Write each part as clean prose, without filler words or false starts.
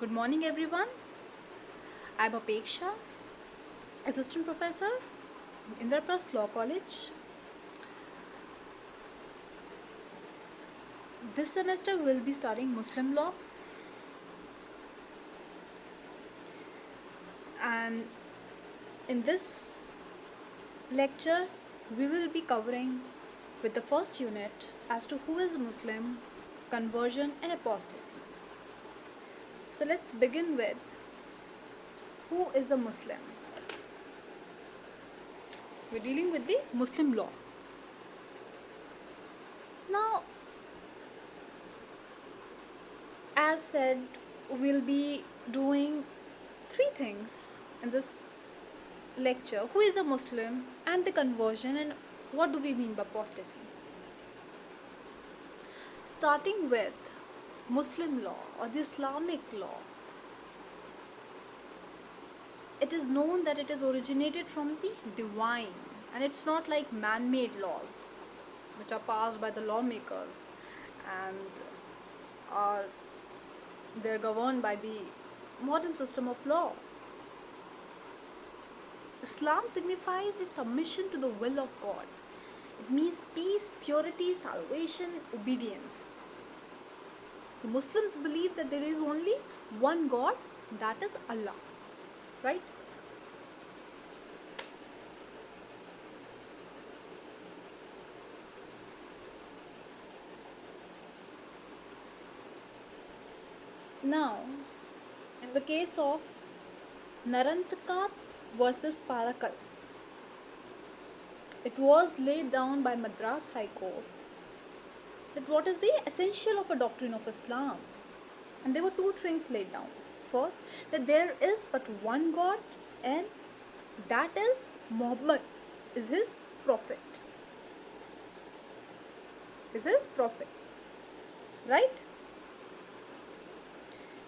Good morning, everyone. I'm Apeksha, Assistant Professor in Indraprasth Law College. This semester we'll be studying Muslim law, and in this lecture we will be covering with the first unit as to who is Muslim, conversion and apostasy. So let's begin with who is a Muslim. We're dealing with the Muslim law. Now, as said, we'll be doing three things in this lecture: who is a Muslim, and the conversion, and what do we mean by apostasy. Starting with Muslim law or the Islamic law, it is known that it is originated from the divine, and it's not like man-made laws which are passed by the lawmakers and are they're governed by the modern system of law. Islam signifies the submission to the will of God. It means peace, purity, salvation, obedience. So Muslims believe that there is only one God, that is Allah, right? Now, in the case of Narantakat versus Parakal, it was laid down by Madras High Court that what is the essential of a doctrine of Islam. And there were two things laid down. First, that there is but one God, and that is Muhammad is his prophet. Is his prophet. Right?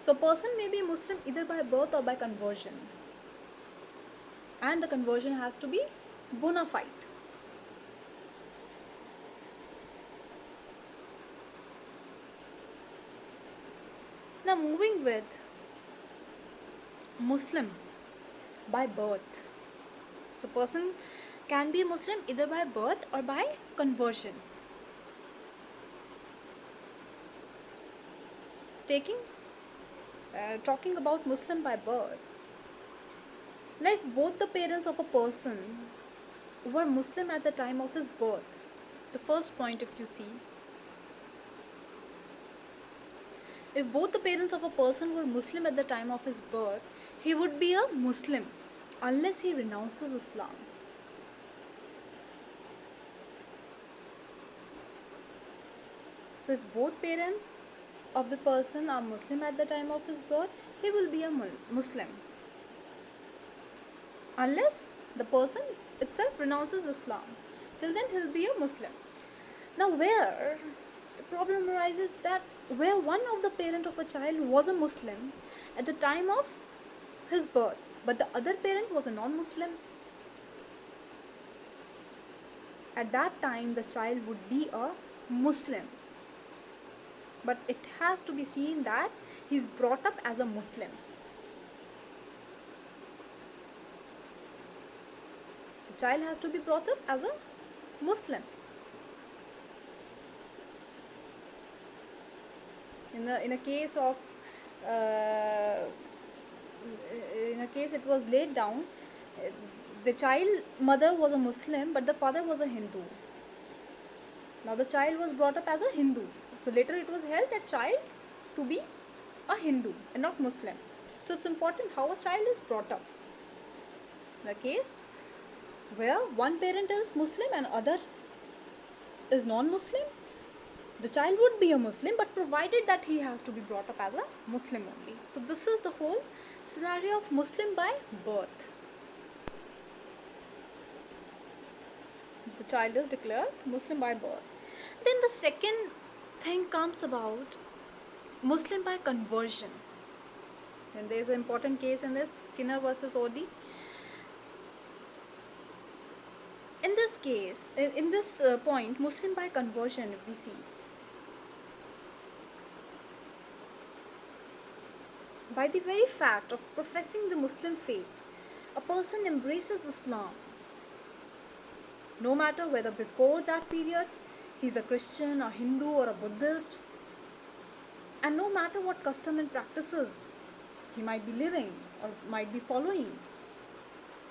So a person may be Muslim either by birth or by conversion. And the conversion has to be bona fide. Now moving with Muslim by birth. So person can be a Muslim either by birth or by conversion. Talking about Muslim by birth. Now if both the parents of a person were Muslim at the time of his birth, the first point if you see, if both the parents of a person were Muslim at the time of his birth, he would be a Muslim unless he renounces Islam. So if both parents of the person are Muslim at the time of his birth, he will be a Muslim unless the person itself renounces Islam. Till then he'll be a Muslim. Now where the problem arises that where one of the parent of a child was a Muslim at the time of his birth, but the other parent was a non-Muslim, at that time the child would be a Muslim. But it has to be seen that he is brought up as a Muslim. The child has to be brought up as a Muslim. In a case it was laid down, the child mother was a Muslim but the father was a Hindu. Now the child was brought up as a Hindu. So later it was held that child to be a Hindu and not Muslim. So it's important how a child is brought up. In a case where one parent is Muslim and other is non-Muslim, the child would be a Muslim, but provided that he has to be brought up as a Muslim only. So this is the whole scenario of Muslim by birth. The child is declared Muslim by birth. Then the second thing comes about Muslim by conversion. And there is an important case in this, Skinner versus Odi. In this case, in this point, Muslim by conversion, if we see, By the very fact of professing the Muslim faith, a person embraces Islam, no matter whether before that period he's a Christian, a Hindu, or a Buddhist, and no matter what custom and practices he might be living or might be following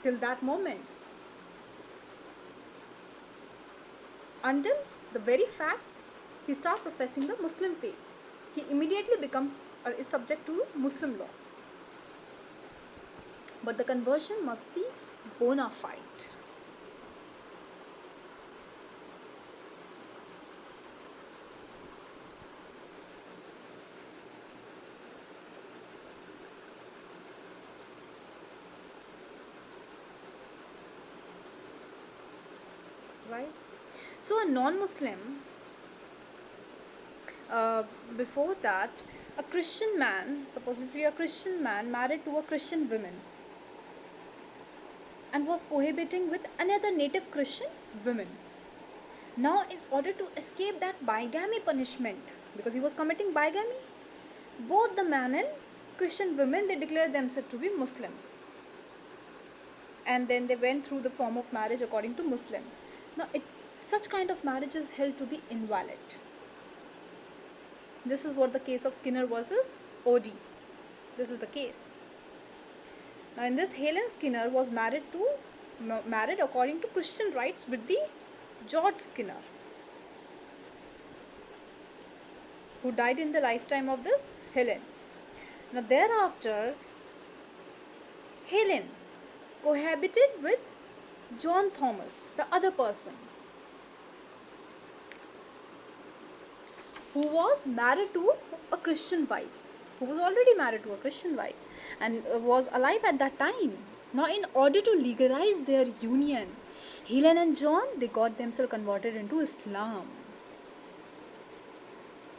till that moment. Until the very fact he starts professing the Muslim faith, he immediately becomes is subject to Muslim law. But the conversion must be bona fide. Right? So a non-Muslim, before that, a Christian man, supposedly a Christian man, married to a Christian woman and was cohabiting with another native Christian woman. Now, in order to escape that bigamy punishment, because he was committing bigamy, both the man and Christian women, they declared themselves to be Muslims. And then they went through the form of marriage according to Muslim. Now, such kind of marriage is held to be invalid. This is what the case of Skinner versus OD. This is the case. Now, in this, Helen Skinner was married according to Christian rites with the George Skinner, who died in the lifetime of this Helen. Now, thereafter, Helen cohabited with John Thomas, the other person, who was married to a Christian wife, who was already married to a Christian wife and was alive at that time. Now, in order to legalize their union, Helen and John, they got themselves converted into Islam.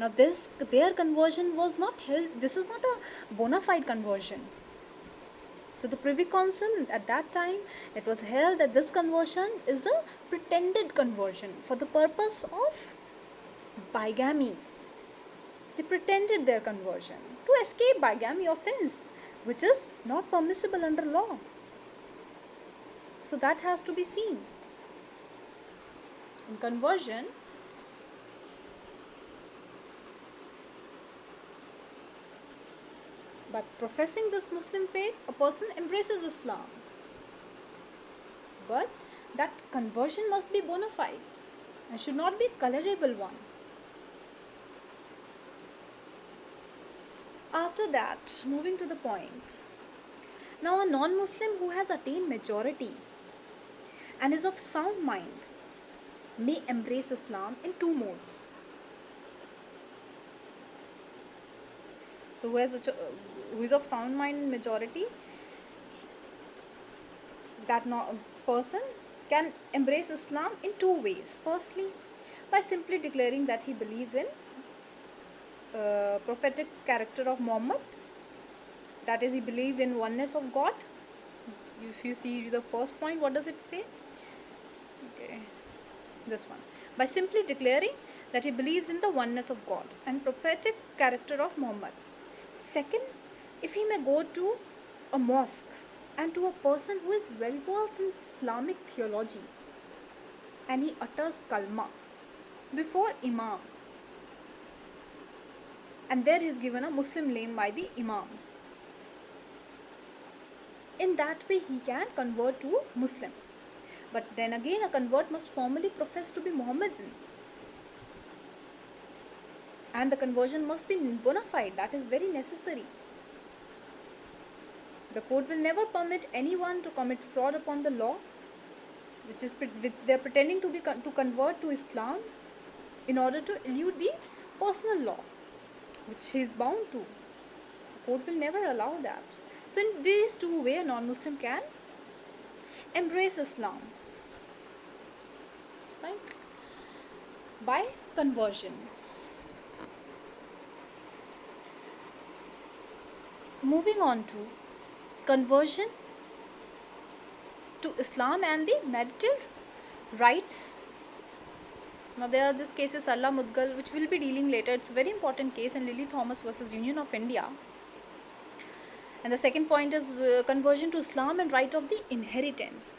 Now, their conversion was not held, this is not a bona fide conversion. So the Privy Council at that time, it was held that this conversion is a pretended conversion for the purpose of bigamy. They pretended their conversion to escape bigamy offense, which is not permissible under law. So that has to be seen. In conversion, by professing this Muslim faith, a person embraces Islam. But that conversion must be bona fide and should not be a colorable one. After that, moving to the point. Now, a non-Muslim who has attained majority and is of sound mind may embrace Islam in two modes. So, who is of sound mind and majority, that person can embrace Islam in two ways. Firstly, by simply declaring that he believes in prophetic character of Muhammad, that is, he believes in oneness of God. If you see the first point, what does it say? Okay, this one. By simply declaring that he believes in the oneness of God and prophetic character of Muhammad. Second, if he may go to a mosque and to a person who is well versed in Islamic theology and he utters kalma before Imam, and there he is given a Muslim name by the Imam. In that way he can convert to Muslim. But then again, a convert must formally profess to be Mohammedan. And the conversion must be bona fide. That is very necessary. The court will never permit anyone to commit fraud upon the law, which they are pretending to convert to Islam in order to elude the personal law, which he is bound to. The court will never allow that. So in these two ways, a non-Muslim can embrace Islam, right? By conversion. Moving on to conversion to Islam and the marital rights. Now there are this case is Sarla Mudgal, which we'll be dealing later. It's a very important case in Lily Thomas versus Union of India. And the second point is conversion to Islam and right of the inheritance.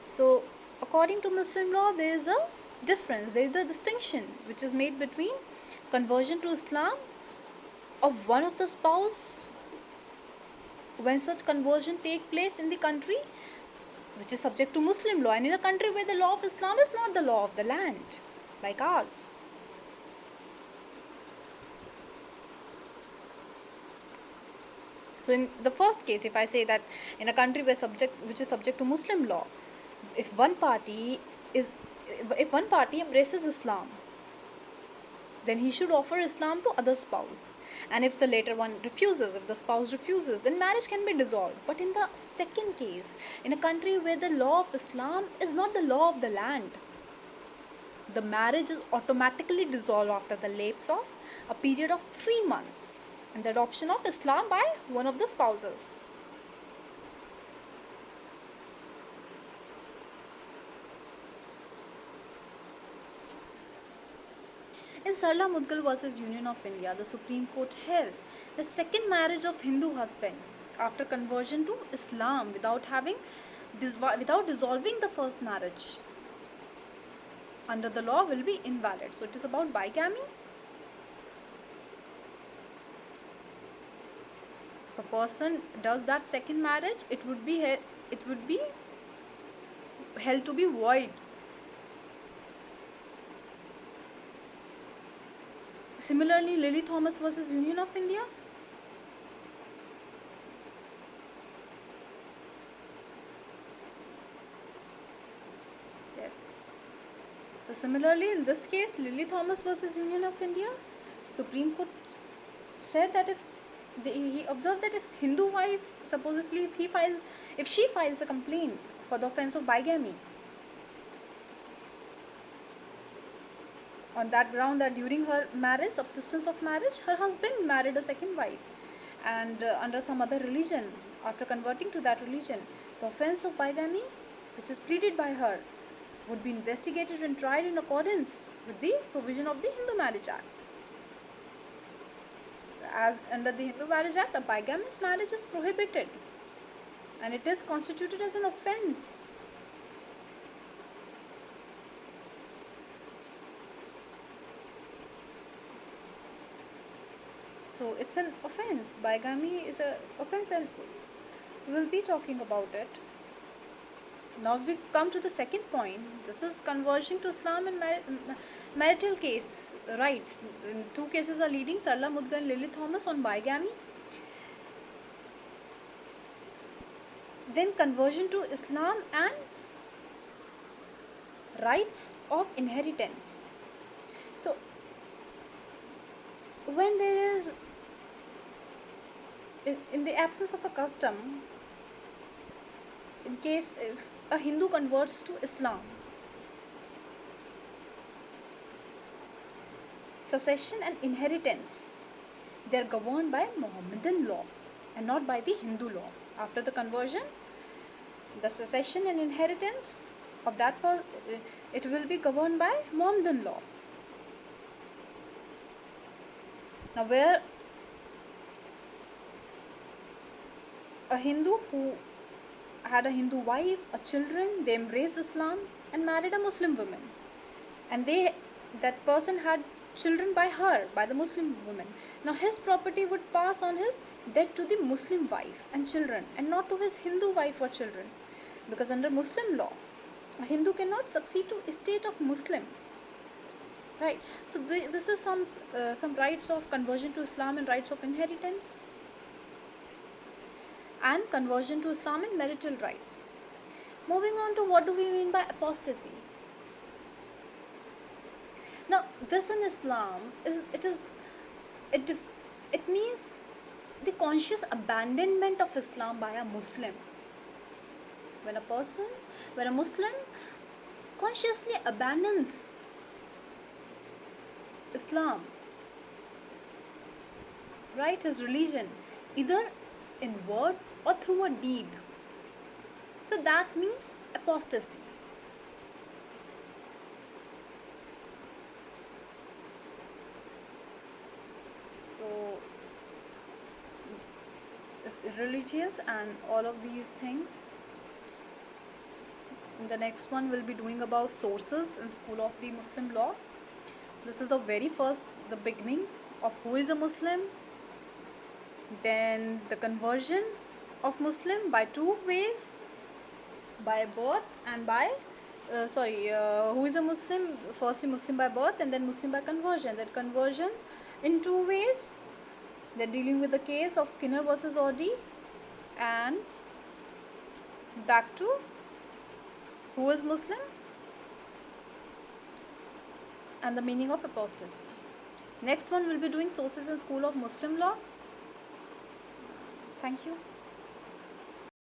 So according to Muslim law, there is a difference, there is a distinction which is made between conversion to Islam of one of the spouse when such conversion take place in the country which is subject to Muslim law, and in a country where the law of Islam is not the law of the land like ours. So in the first case, if I say that in a country which is subject to Muslim law, if one party embraces Islam, then he should offer Islam to other spouse. And if the later one refuses, if the spouse refuses, then marriage can be dissolved. But in the second case, in a country where the law of Islam is not the law of the land, the marriage is automatically dissolved after the lapse of a period of 3 months and the adoption of Islam by one of the spouses. In Sarla Mudgal versus Union of India, the Supreme Court held the second marriage of Hindu husband after conversion to Islam without dissolving the first marriage under the law will be invalid. So it is about bigamy. If a person does that second marriage, it would be held to be void. Similarly, Lily Thomas versus Union of India. Yes. So similarly, in this case, Lily Thomas versus Union of India, Supreme Court said that he observed that if Hindu wife, supposedly if she files a complaint for the offense of bigamy, on that ground that during her marriage, subsistence of marriage, her husband married a second wife, and under some other religion, after converting to that religion, the offense of bigamy, which is pleaded by her, would be investigated and tried in accordance with the provision of the Hindu Marriage Act. As under the Hindu Marriage Act, a bigamous marriage is prohibited and it is constituted as an offense. So it's an offense. Bigamy is an offense, and we will be talking about it. Now we come to the second point. This is conversion to Islam and marital case rights. In two cases are leading, Sarla Mudgal and Lily Thomas on bigamy. Then conversion to Islam and rights of inheritance. So when there is, in the absence of a custom, in case if a Hindu converts to Islam, succession and inheritance, they are governed by Mohammedan law and not by the Hindu law. After the conversion, the succession and inheritance of that it will be governed by Mohammedan law. Now where a Hindu who had a Hindu wife, a children, they embraced Islam and married a Muslim woman, and that person had children by her, by the Muslim woman. Now his property would pass on his death to the Muslim wife and children and not to his Hindu wife or children, because under Muslim law a Hindu cannot succeed to estate of Muslim, right? So this is some rights of conversion to Islam and rights of inheritance, and conversion to Islam and marital rights. Moving on to what do we mean by apostasy. Now this in Islam it means the conscious abandonment of Islam by a Muslim. When a Muslim consciously abandons Islam, right, his religion, either in words or through a deed, so that means apostasy. So irreligious, and all of these things. In the next one we'll be doing about sources in School of the Muslim Law. This is the very first, the beginning of who is a Muslim, then the conversion of Muslim by two ways, by birth and by who is a Muslim, firstly Muslim by birth and then Muslim by conversion. That conversion in two ways, they're dealing with the case of Skinner versus Oddy, and back to who is Muslim and the meaning of apostasy. Next one will be doing sources in School of Muslim Law. Thank you.